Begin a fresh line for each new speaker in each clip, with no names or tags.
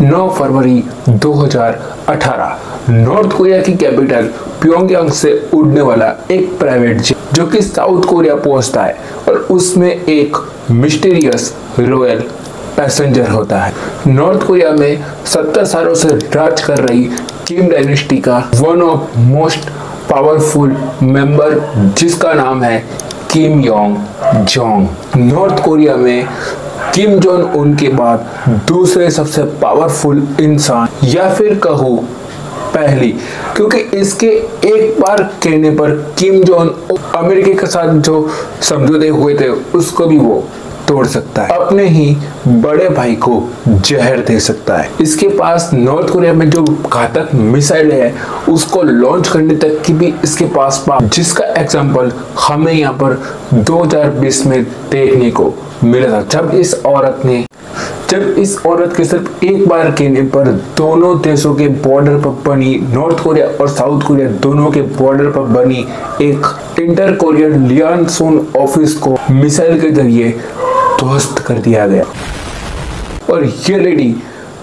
9 फरवरी 2018 north Korea की capital Pyongyang से उड़ने वाला एक प्राइवेट जेट जो कि साउथ कोरिया पहुंचता है और उसमें एक मिस्टीरियस रॉयल पैसेंजर होता है। नॉर्थ कोरिया में 70 सालों से राज कर रही किम डायनेस्टी का one of most powerful member जिसका नाम है किम योंग जोंग। नॉर्थ कोरिया में किम जोंग उन के बाद दूसरे सबसे पावरफुल इंसान या फिर कहूँ पहली, क्योंकि इसके एक बार कहने पर किम जोंग अमेरिका के साथ जो समझौते हुए थे उसको भी वो तोड़ सकता है, अपने ही बड़े भाई को जहर दे सकता है। इसके पास नॉर्थ कोरिया में जो घातक मिसाइल है उसको लॉन्च करने तक की भी इसके पास जिसका एग्जांपल हमें यहाँ पर 2020 में देखने को मिला था, जब इस औरत के सिर्फ एक बार कहने पर दोनों देशों के बॉर्डर पर बनी, नॉर्थ कोरिया और साउथ कोरिया दोनों के बॉर्डर पर बनी एक इंटर कोरियन लियानसोन ऑफिस को मिसाइल के जरिए ध्वस्त कर दिया गया। और ये लेडी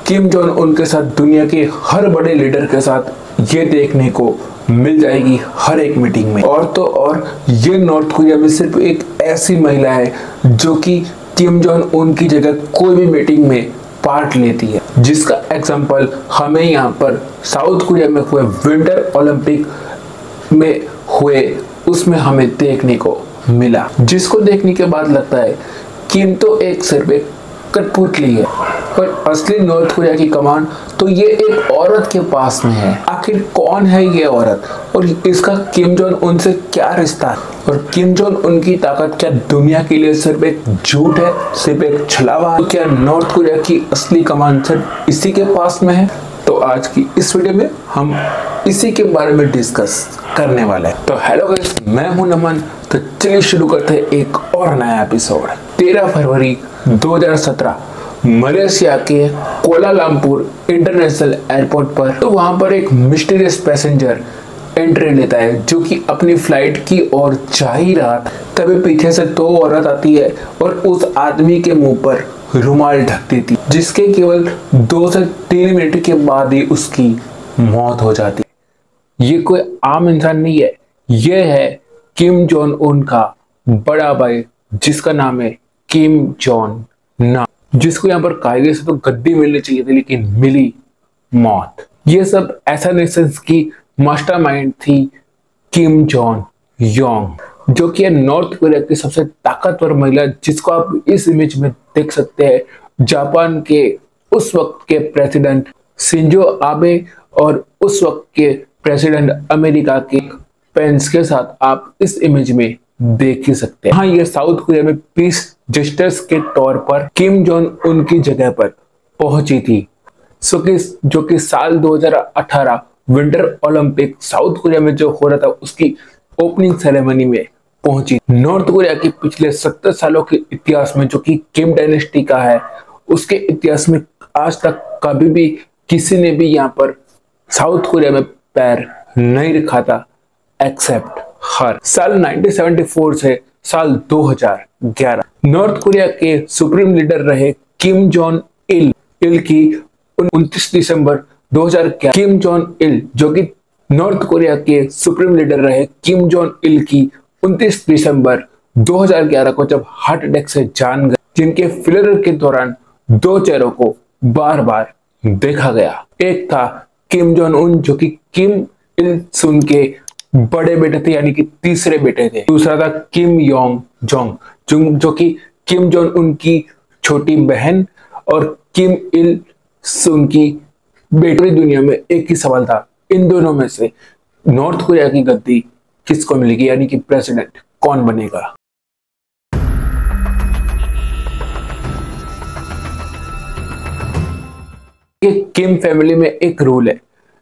किम जोंग उनके साथ दुनिया के हर बड़े लीडर के साथ ये देखने को मिल जाएगी हर एक मीटिंग में। और तो और ये नॉर्थ कोरिया में सिर्फ एक ऐसी महिला है जो कि किम जोंग उनकी जगह कोई भी मीटिंग में पार्ट लेती है, जिसका एग्जांपल हमें यहाँ पर साउथ कोरिया में हुए विंटर ओलंपिक में हुए उसमें हमें देखने को मिला, जिसको देखने के बाद लगता है किम तो एक सिर्फ एक कठपुतली है, पर असली नॉर्थ कोरिया की कमान तो ये एक औरत के पास में है। आखिर कौन है ये औरत और इसका किम जोंग उनसे क्या रिश्ता है, और किम जोंग उनकी ताकत क्या दुनिया के लिए सिर्फ एक झूठ है, सिर्फ एक छलावा है? तो क्या नॉर्थ कोरिया की असली कमान सिर्फ इसी के पास में है? तो आज की इस वीडियो में हम इसी के बारे में डिस्कस करने वाले हैं। तो हेलो गाइस, मैं हूं नमन। तो चलिए शुरू करते हैं एक और नया एपिसोड। 13 फरवरी 2017 मलेशिया के कोलालमपुर इंटरनेशनल एयरपोर्ट पर तो वहां पर एक मिस्टीरियस पैसेंजर एंट्री लेता है जो कि अपनी फ्लाइट की ओर जा ही रहा था। तभी पीछे से 2 औरत आती है और उस आदमी के मुंह पर रुमाल ढक देती, जिसके केवल 2 से 3 मिनट के बाद ही उसकी मौत हो जाती। ये कोई आम इंसान नहीं है, ये है किम जोंग उन का बड़ा भाई जिसका नाम है किम जोंग नाम, जिसको यहाँ पर कायदे से तो गद्दी मिलनी चाहिए थी लेकिन मिली मौत। ये सब एसासिनेशंस की मास्टरमाइंड थी किम जोंग योंग, जो कि नॉर्थ कोरिया की सबसे ताकतवर महिला, जिसको आप इस इमेज में देख सकते हैं। जापान के उस वक्त के प्रेसिडेंट शिंजो आबे और उस वक्त के प्रेसिडेंट अमेरिका के पेंस के साथ आप इस इमेज में देख ही सकते हैं। हाँ, ये साउथ कोरिया में पीस जस्टिस के तौर पर किम जोंग उनकी जगह पर पहुंची थी, जो कि साल 2018 विंटर ओलंपिक साउथ कोरिया में जो हो रहा था उसकी ओपनिंग सेरेमनी में पहुंची। नॉर्थ कोरिया के पिछले 70 सालों के इतिहास में, जो कि किम डायनेस्टी का है, उसके इतिहास में आज तक कभी भी किसी ने भी यहाँ पर साउथ कोरिया में पैर नहीं रखा था एक्सेप्ट हर। साल 1974 से साल 2011 नॉर्थ कोरिया के सुप्रीम लीडर रहे किम जोंग इल की 29 दिसंबर 2011 किम जोंग इल, जो कि नॉर्थ कोरिया के सुप्रीम लीडर रहे किम जोंग इल की 29 दिसंबर 2011 को जब हार्ट अटैक से जान गए, जिनके फ्यूनरल के दौरान 2 चेहरों को बार बार देखा गया। एक था किम जोंग उन, जो कि किम इल सुंग के बड़े बेटे थे, यानी कि तीसरे बेटे थे। दूसरा था किम योंग जोंग, जो कि किम जोंग उन की छोटी बहन और किम इल सुंग की बेटी। दुनिया में एक ही सवाल था, इन दोनों में से नॉर्थ कोरिया की गद्दी किसको मिलेगी, यानी कि प्रेसिडेंट कौन बनेगा। किम फैमिली में एक रूल है,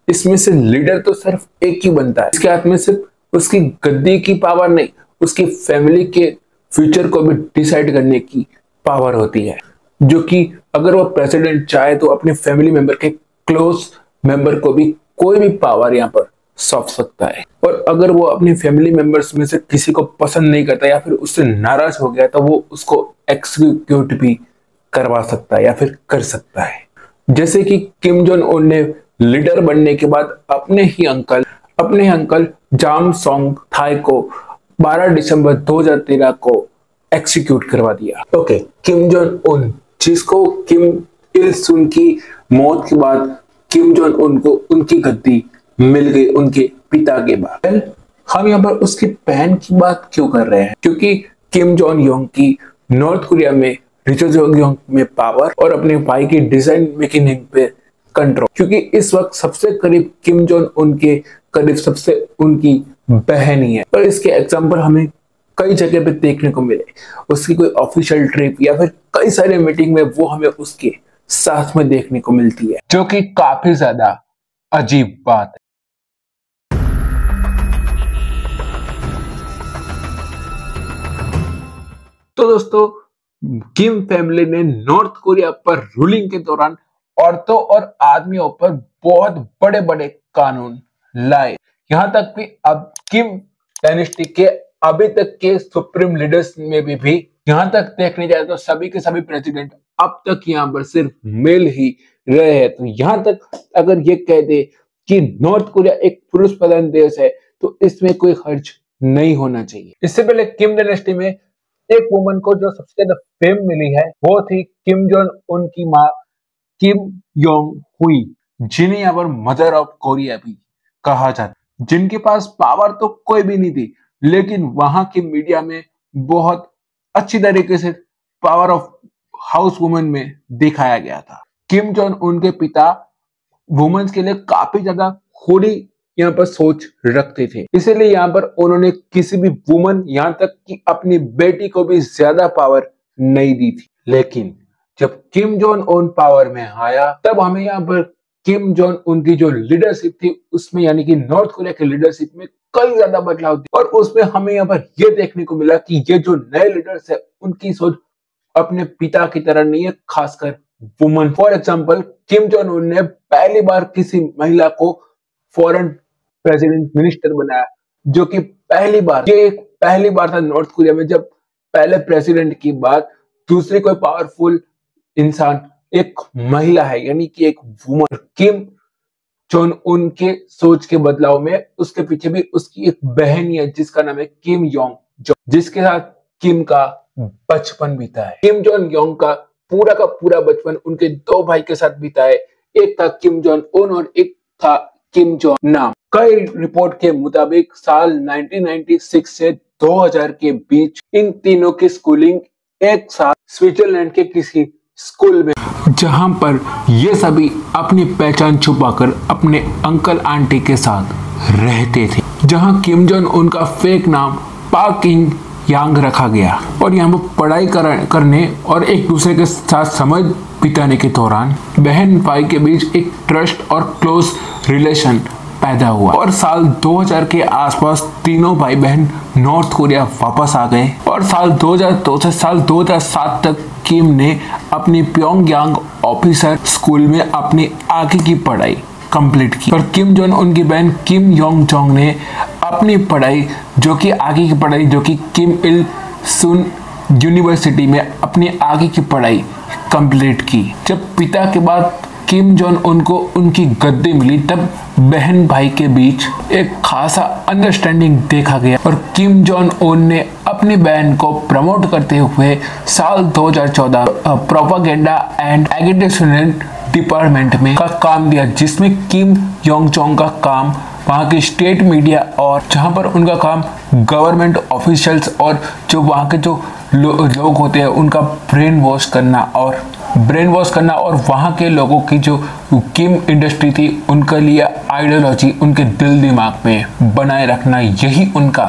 इसमें से लीडर तो सिर्फ एक ही बनता है। इसके हाथ में सिर्फ उसकी गद्दी की पावर नहीं, उसकी फैमिली के फ्यूचर को भी डिसाइड करने की पावर होती है, जो कि अगर वो प्रेसिडेंट चाहे तो अपने फैमिली मेंबर के क्लोज मेंबर को भी कोई भी पावर यहाँ पर सौंप सकता है। और अगर वो अपनी फैमिली मेंबर्स में से किसी को पसंद नहीं करता या फिर उससे नाराज हो गया तो वो उसको एक्सिक्यूट भी करवा सकता है या फिर कर सकता है। जैसे कि किम जोंग उन ने लीडर बनने के बाद अपने ही अंकल जाम सोंग थाई को 12 दिसंबर 2013 को एक्सिक्यूट करवा दिया। ओके, किम जोंग उन, जिसको किम इल सुंग की मौत के बाद किम जोंग उन को उनकी गद्दी मिल गई उनके पिता के बाद। हम यहाँ पर उसकी बहन की बात क्यों कर रहे हैं? क्योंकि किम जोंग योंग की नॉर्थ कोरिया में री चो-जोंग में पावर और अपने भाई की डिजाइन मेकिंग पे कंट्रोल, क्योंकि इस वक्त सबसे करीब किम जोंग उनके करीब सबसे उनकी बहन ही है। और इसके एग्जाम्पल हमें कई जगह पे देखने को मिले, उसकी कोई ऑफिशियल ट्रिप या फिर कई सारे मीटिंग में वो हमें उसके साथ में देखने को मिलती है, जो कि काफी ज्यादा अजीब बात है। तो दोस्तों, किम फैमिली ने नॉर्थ कोरिया पर रूलिंग के दौरान औरतों और आदमियों पर बहुत बड़े बड़े कानून लाए। यहाँ तक कि अब किम डायनेस्टी के अभी तक के सुप्रीम लीडर्स में भी यहाँ तक देखने जाए तो सभी के सभी प्रेसिडेंट अब तक यहाँ पर सिर्फ मेल ही रहे हैं। तो यहाँ तक अगर ये कह दे कि नॉर्थ कोरिया एक पुरुष प्रधान देश है तो इसमें कोई हर्ज नहीं होना चाहिए। इससे पहले किम डायनेस्टी में एक वुमन को जो सबसे ज्यादा फेम मिली है वो थी किम जोंग उन की माँ किम योंग हुई, जिन्हें यहाँ पर मदर ऑफ कोरिया भी कहा जाता, जिनके पास पावर तो कोई भी नहीं थी, लेकिन वहां की मीडिया में बहुत अच्छी तरीके से पावर ऑफ हाउस वुमन में दिखाया गया था। किम जोंग उनके पिता वुमेन्स के लिए काफी ज्यादा खुली यहाँ पर सोच रखते थे, इसीलिए यहाँ पर उन्होंने किसी भी वुमन यहाँ तक कि अपनी बेटी को भी ज्यादा पावर नहीं दी थी। लेकिन जब किम जोंग उन पावर में आया तब हमें यहाँ पर किम जोंग उन की जो लीडरशिप थी उसमें, यानी कि नॉर्थ कोरिया की लीडरशिप में कई ज्यादा बदलाव थे। और उसमें हमें यहाँ पर यह देखने को मिला कि ये जो नए लीडर्स है उनकी सोच अपने पिता की तरह नहीं है, खासकर woman. For example, Kim Jong Un ने पहली बार किसी महिला को फॉरेन प्रेसिडेंट मिनिस्टर बनाया, जो कि पहली बार था नॉर्थ कोरिया में, जब पहले प्रेसिडेंट की बात दूसरी कोई पावरफुल इंसान एक महिला है, यानी कि एक वुमन। किम जोंग उन के सोच के बदलाव में उसके पीछे भी उसकी एक बहन ही है जिसका नाम है किम योंग जो, जिसके साथ किम का बचपन बीता है। किम जोंग योंग का पूरा बचपन उनके दो भाई के साथ बीता है, एक था किम जोंग उन और एक था किम जोंग नाम। कई रिपोर्ट के मुताबिक साल 1996 से 2000 के बीच इन तीनों की स्कूलिंग एक साथ स्विट्जरलैंड के किसी स्कूल में, जहां पर ये सभी अपनी पहचान छुपाकर अपने अंकल आंटी के साथ रहते थे, जहां किम जोंग उनका फेक नाम पाक किंग यांग रखा गया। और यहाँ पर पढ़ाई करने और एक दूसरे के साथ समय बिताने के दौरान बहन भाई के बीच एक ट्रस्ट और क्लोज रिलेशन पैदा हुआ। और साल 2000 के आसपास तीनों भाई बहन नॉर्थ कोरिया वापस आ गए और साल 2002 से साल 2007 तक किम ने अपनी प्योंगयांग ऑफिसर स्कूल में अपनी आगे की पढ़ाई कंप्लीट की। और किम जोंग उनकी बहन किम योंग जोंग ने अपनी पढ़ाई जो कि किम इल सुन यूनिवर्सिटी में अपनी आगे की पढ़ाई कंप्लीट की। जब पिता के बाद किम जोंग उनको उनकी गद्दी मिली तब बहन भाई के बीच एक खासा अंडरस्टैंडिंग देखा गया और किम जोंग उन ने अपनी बहन को प्रमोट करते हुए साल 2014 प्रोपेगेंडा एंड एजुकेशन डिपार्टमेंट में का काम दिया, जिसमें किम योंग जोंग का काम वहाँ की स्टेट मीडिया और जहाँ पर उनका काम गवर्नमेंट ऑफिशियल्स और जो वहाँ के जो लोग होते हैं उनका ब्रेन वॉश करना और वहाँ के लोगों की जो किम इंडस्ट्री थी उनके लिए आइडियोलॉजी उनके दिल दिमाग में बनाए रखना, यही उनका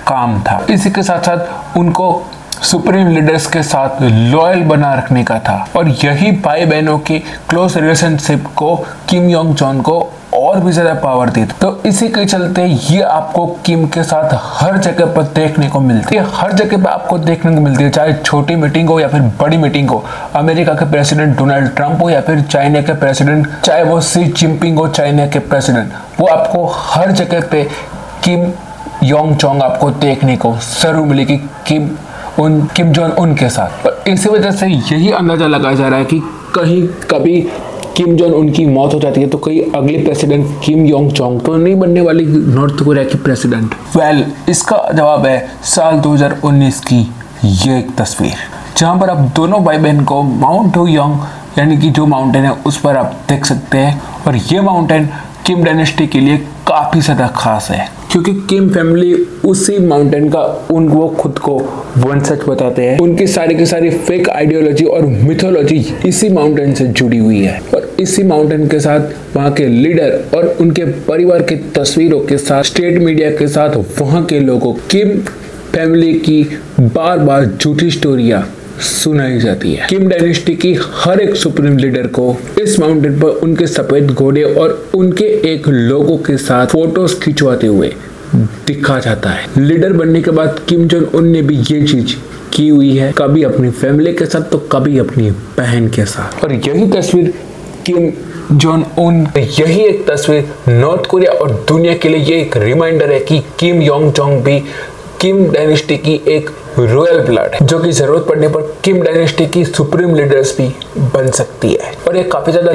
काम था। इसी के साथ साथ उनको सुप्रीम लीडर्स के साथ लॉयल बना रखने का था और यही भाई बहनों की क्लोज रिलेशनशिप को किम योंग जोंग को और भी ज्यादा पावर दी। तो इसी के चलते ये आपको किम के साथ हर जगह पर देखने को मिलती है, चाहे छोटी मीटिंग हो या फिर बड़ी मीटिंग हो। अमेरिका के प्रेसिडेंट डोनाल्ड ट्रंप हो या फिर चाइना के प्रेसिडेंट, चाहे वो शी जिनपिंग हो चाइना के प्रेसिडेंट, वो आपको हर जगह पे किम योंग जोंग आपको देखने को जरूर मिलेगी किम जोंग उन के साथ। और इसी वजह से यही अंदाजा लगाया जा रहा है कि कहीं कभी किम जोंग उन की मौत हो जाती है तो कई अगले प्रेसिडेंट किम योंग चोंग तो नहीं बनने वाली नॉर्थ कोरिया की प्रेसिडेंट? वेल, इसका जवाब है साल 2019 की ये एक तस्वीर, जहां पर आप दोनों भाई बहन को माउंट हुयोंग यानी कि जो माउंटेन है उस पर आप देख सकते हैं। और ये माउंटेन किम डायनेस्टी के लिए काफी ज्यादा खास है, क्योंकि किम फैमिली उसी माउंटेन का वो खुद को वंशज बताते हैं। उनकी सारी की सारी फेक आइडियोलॉजी और मिथोलॉजी इसी माउंटेन से जुड़ी हुई है, और इसी माउंटेन के साथ वहाँ के लीडर और उनके परिवार की तस्वीरों के साथ, स्टेट मीडिया के साथ वहाँ के लोगों किम फैमिली की बार बार झूठी स्टोरियां सुनाई जाती है। किम डायनेस्टी की हर एक सुप्रीम लीडर को इस माउंटेन पर उनके सफेद घोड़े और उनके एक लोगों के साथ फोटोज खिंचवाते हुए दिखा जाता है। लीडर बनने के बाद किम जोंग उन ने भी ये चीज की हुई है, कभी अपनी फैमिली के साथ तो कभी अपनी बहन के साथ। और यही तस्वीर किम जोंग उन, यही एक तस्वीर नॉर्थ कोरिया और दुनिया के लिए ये एक रिमाइंडर है कि किम योंग चोंग भी किम डायनेस्टी की एक रॉयल ब्लड है, जो कि जरूरत पड़ने पर किम डायनेस्टी की सुप्रीम लीडर्स भी बन सकती है। और ये काफी ज्यादा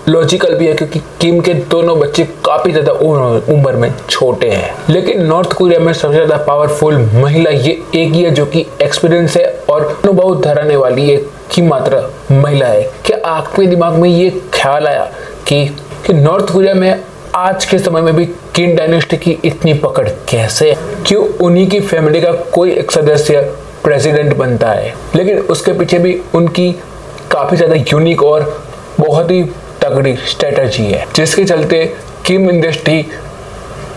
लॉजिकल भी है, क्योंकि किम के दोनों बच्चे काफी ज्यादा उम्र में छोटे हैं। लेकिन नॉर्थ कोरिया में सबसे ज्यादा पावरफुल महिला ये एक ही है, जो कि एक्सपीरियंस है और अनुभव धराने वाली एक ही मात्र महिला है। क्या आपके दिमाग में ये ख्याल आया कि नॉर्थ कोरिया में आज के समय में भी किम डायनेस्टी की इतनी पकड़ कैसे है? क्यों उन्हीं की फैमिली का कोई एक सदस्य प्रेसिडेंट बनता है, लेकिन उसके पीछे भी उनकी काफी ज्यादा यूनिक और बहुत ही तगड़ी स्ट्रेटजी है, जिसके चलते किम इंडस्ट्री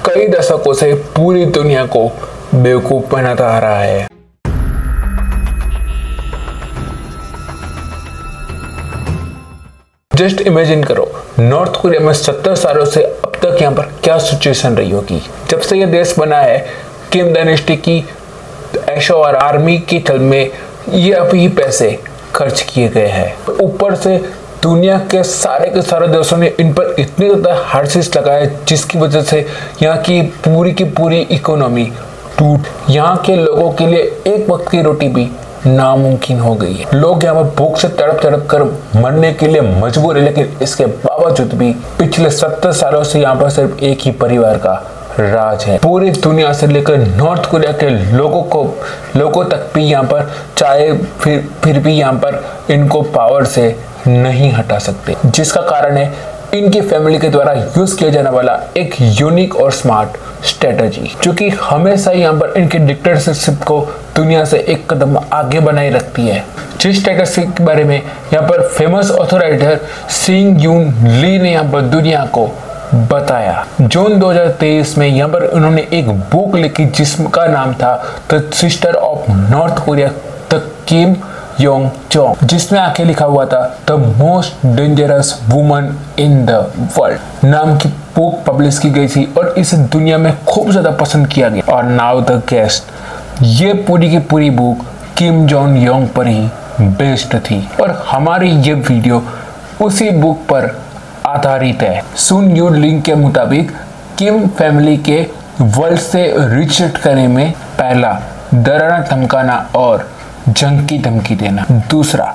कई दशकों से पूरी दुनिया को बेवकूफ बनाता आ रहा है। जस्ट इमेजिन करो, नॉर्थ कोरिया में 70 सालों से अब तक यहाँ पर क्या सिचुएशन रही होगी। जब से ये देश बना है, किम डायनेस्टी की ऐशो और आर्मी की चल में ये अभी पैसे खर्च किए गए हैं। ऊपर से दुनिया के सारे देशों ने इन पर इतनी ज़्यादा हार्सिस लगाया, जिसकी वजह से यहाँ की पूरी इकोनॉमी टूट, यहाँ के लोगों के लिए एक वक्त की रोटी भी नामुमकिन हो गई है। लोग यहाँ पर भूख से तड़प कर मरने के लिए मजबूर है, लेकिन इसके बावजूद भी पिछले 70 सालों से यहाँ पर सिर्फ एक ही परिवार का राज है। पूरी दुनिया से लेकर नॉर्थ कोरिया के लोगों तक भी यहाँ पर चाहे फिर भी यहाँ पर इनको पावर से नहीं हटा सकते, जिसका कारण है इनकी फैमिली के द्वारा यूज किया जाने वाला एक यूनिक और स्मार्ट स्ट्रेटजी, जो कि हमेशा यहाँ पर इनके डिक्टेटरशिप को दुनिया से एक कदम आगे बनाए रखती है। जिस स्ट्रेटजी के बारे में यहाँ पर फेमस ऑथर सिंग यून ली ने यहाँ पर दुनिया को बताया। जून 2023 में यहाँ पर उन्होंने एक बुक लिखी जिसका नाम था the sister of North Korea, the Kim Yong Chong, जिसमें आके लिखा हुआ था the most dangerous woman in the world नाम की बुक पब्लिश की गई थी, और इसे दुनिया में खूब ज्यादा पसंद किया गया। और नाउ द गेस्ट, ये पूरी की पूरी बुक किम जोंग योंग पर ही बेस्ड थी, और हमारी ये वीडियो उसी बुक पर आधारित है। सुन यू लिंक के मुताबिक किम फैमिली के वर्ल्ड से रिचेट करने में पहला डराना धमकाना और जंग की धमकी देना, दूसरा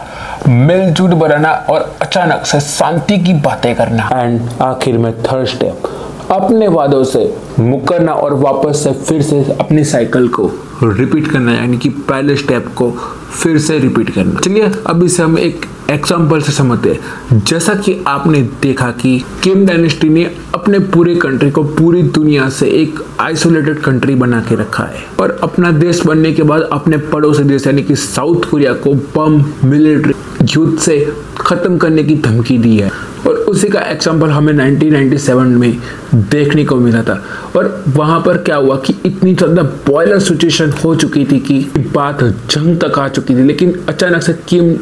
मिलजुल बनाना और अचानक से शांति की बातें करना, एंड आखिर में थर्ड स्टेप अपने वादों से मुकरना और वापस से फिर से अपनी साइकिल को रिपीट करना, यानी कि पहले स्टेप को फिर से रिपीट करना। चलिए अब इसे हम एक एग्जाम्पल से समझते हैं। जैसा कि आपने देखा कि किम डायनेस्टी ने अपने पूरे कंट्री को पूरी दुनिया से एक आइसोलेटेड कंट्री बना के रखा है, और अपना देश बनने के बाद अपने पड़ोसी देश यानी कि साउथ कोरिया को बम मिलिट्री युद्ध से खत्म करने की धमकी दी है, और उसी का एग्जाम्पल हमें 1997 में देखने को मिला था। और वहां पर क्या हुआ कि इतनी ज्यादा बॉयलर सिचुएशन हो चुकी थी कि बात जंग तक आ चुकी थी, लेकिन अचानक से किम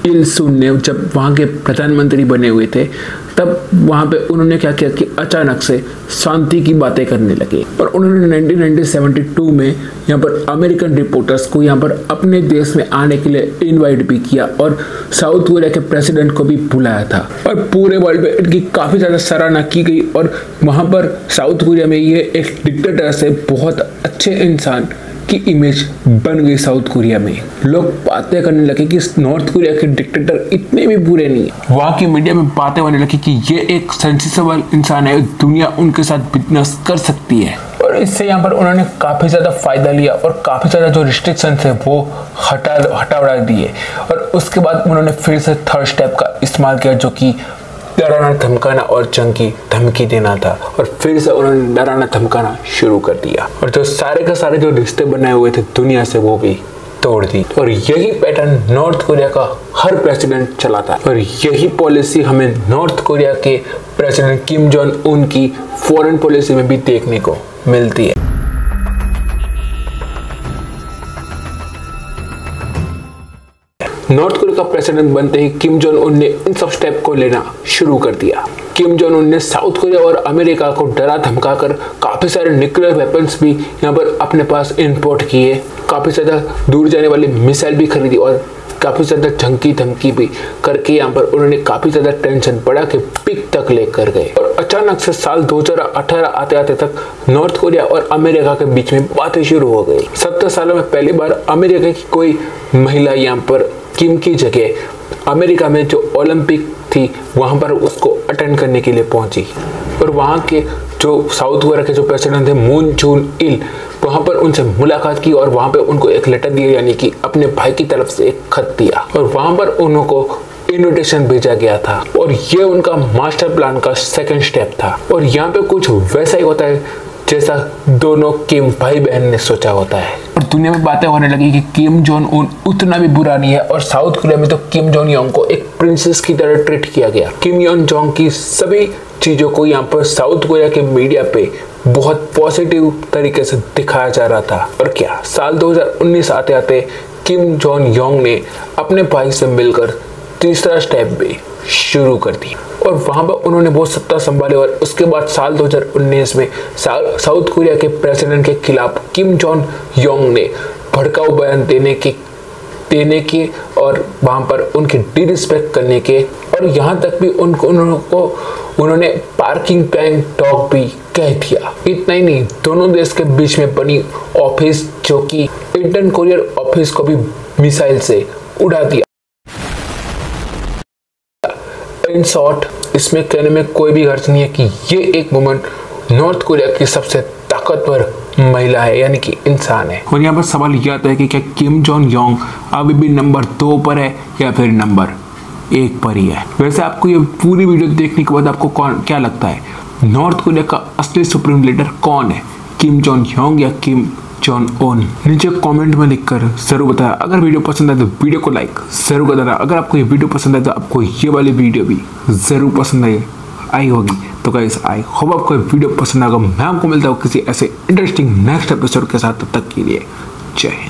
इल सुन ने जब वहाँ के प्रधानमंत्री बने हुए थे, तब वहाँ पे उन्होंने क्या किया कि अचानक से शांति की बातें करने लगे, और उन्होंने 1972 में यहाँ पर अमेरिकन रिपोर्टर्स को यहाँ पर अपने देश में आने के लिए इनवाइट भी किया, और साउथ कोरिया के प्रेसिडेंट को भी बुलाया था, और पूरे वर्ल्ड में इनकी काफ़ी ज़्यादा सराहना की गई। और वहाँ पर साउथ कोरिया में ये एक डिक्टेटर से बहुत अच्छे इंसान की इमेज बन गई साउथ कोरिया में। लोग बातें करने लगे कि नॉर्थ कोरिया के डिक्टेटर इतने भी बुरे नहीं है। वहाँ की मीडिया में बातें होने लगी कि ये एक सेंसिबल इंसान है, दुनिया उनके साथ बिजनेस कर सकती है। और इससे यहाँ पर उन्होंने काफ़ी ज़्यादा फायदा लिया और काफ़ी ज़्यादा जो रिस्ट्रिक्शन थे वो हटा दिए। और उसके बाद उन्होंने फिर से थर्ड स्टेप का इस्तेमाल किया, जो कि डराना धमकाना और जंग की धमकी देना था। और फिर से उन्होंने डराना धमकाना शुरू कर दिया और जो सारे के सारे जो रिश्ते बनाए हुए थे दुनिया से वो भी तोड़ दी। और यही पैटर्न नॉर्थ कोरिया का हर प्रेसिडेंट चलाता है और यही पॉलिसी हमें नॉर्थ कोरिया के प्रेसिडेंट किम जोंग उन की फॉरेन पॉलिसी में भी देखने को मिलती है। नॉर्थ कोरिया का प्रेसिडेंट बनते ही किम जोंग उन ने इन सब स्टेप को लेना शुरू कर दिया। किम जोंग उन ने साउथ कोरिया और अमेरिका को डरा धमकाकर काफी सारे न्यूक्लियर वेपन्स भी यहाँ पर अपने पास इंपोर्ट किए, काफी ज्यादा दूर जाने वाली मिसाइल भी खरीदी और काफी ज्यादा धमकी भी करके यहाँ पर उन्होंने काफी ज्यादा टेंशन बढ़ा के पीक तक लेकर गए। और अचानक से साल 2018 आते आते तक नॉर्थ कोरिया और अमेरिका के बीच में बातें शुरू हो गई। 70 सालों में पहली बार अमेरिका की कोई महिला यहाँ पर किम की जगह अमेरिका में जो ओलंपिक थी वहां पर उसको अटेंड करने के लिए पहुंची। और वहां के जो साउथ कोरिया के जो प्रेसिडेंट थे मून जून इल वहां पर उनसे मुलाकात की और वहां पे उनको एक लेटर दिया, यानी कि अपने भाई की तरफ से एक खत दिया और वहां पर उनको इन्विटेशन भेजा गया था। और ये उनका मास्टर प्लान का सेकंड स्टेप था। और यहाँ पे कुछ वैसा ही होता है जैसा दोनों किम भाई बहन ने सोचा होता है। और दुनिया में बातें होने लगी कि किम जोंग उन उतना भी बुरा नहीं है। और साउथ कोरिया में तो किम जोंग योंग को एक प्रिंसेस की तरह ट्रीट किया गया। किम योंग जोंग की सभी चीजों को यहाँ पर साउथ कोरिया के मीडिया पे बहुत पॉजिटिव तरीके से दिखाया जा रहा था। और क्या साल 2019 आते आते किम जोंग योंग ने अपने भाई से मिलकर तीसरा स्टेप भी शुरू कर दी और वहां पर उन्होंने बहुत सत्ता संभाली। और उसके बाद साल 2019 में साउथ कोरिया के प्रेसिडेंट के खिलाफ किम जोंग योंग ने भड़काऊ बयान देने के और वहां पर उनके डिसरिस्पेक्ट करने के और यहाँ तक भी उन्होंने पार्किंग पैंग टॉक भी कह दिया। इतना ही नहीं, दोनों देश के बीच में बनी ऑफिस जो कि इंडियन कोरियर ऑफिस को भी मिसाइल से उड़ा दिया। इन शॉर्ट, इसमें कहने में कोई भी हर्ज नहीं है कि ये एक वुमन नॉर्थ कोरिया की सबसे ताकतवर महिला है, यानी कि इंसान है। और यहाँ पर सवाल यह आता है कि क्या किम जोंग योंग अभी भी नंबर 2 पर है या फिर नंबर 1 पर ही है। वैसे आपको ये पूरी वीडियो देखने के बाद आपको क्या लगता है, नॉर्थ कोरिया का असली सुप्रीम लीडर कौन है, किम जोंग योंग या किम जोंग उन? नीचे कमेंट में लिखकर जरूर बताया। अगर वीडियो पसंद आए तो वीडियो को लाइक जरूर कर देना। अगर आपको ये वीडियो पसंद आए तो आपको ये वाली वीडियो भी जरूर पसंद आई होगी। तो गाइस, आई होप आपको वीडियो पसंद आएगा। मैं आपको मिलता हूँ किसी ऐसे इंटरेस्टिंग नेक्स्ट एपिसोड के साथ। तब तक के लिए जय हिंद।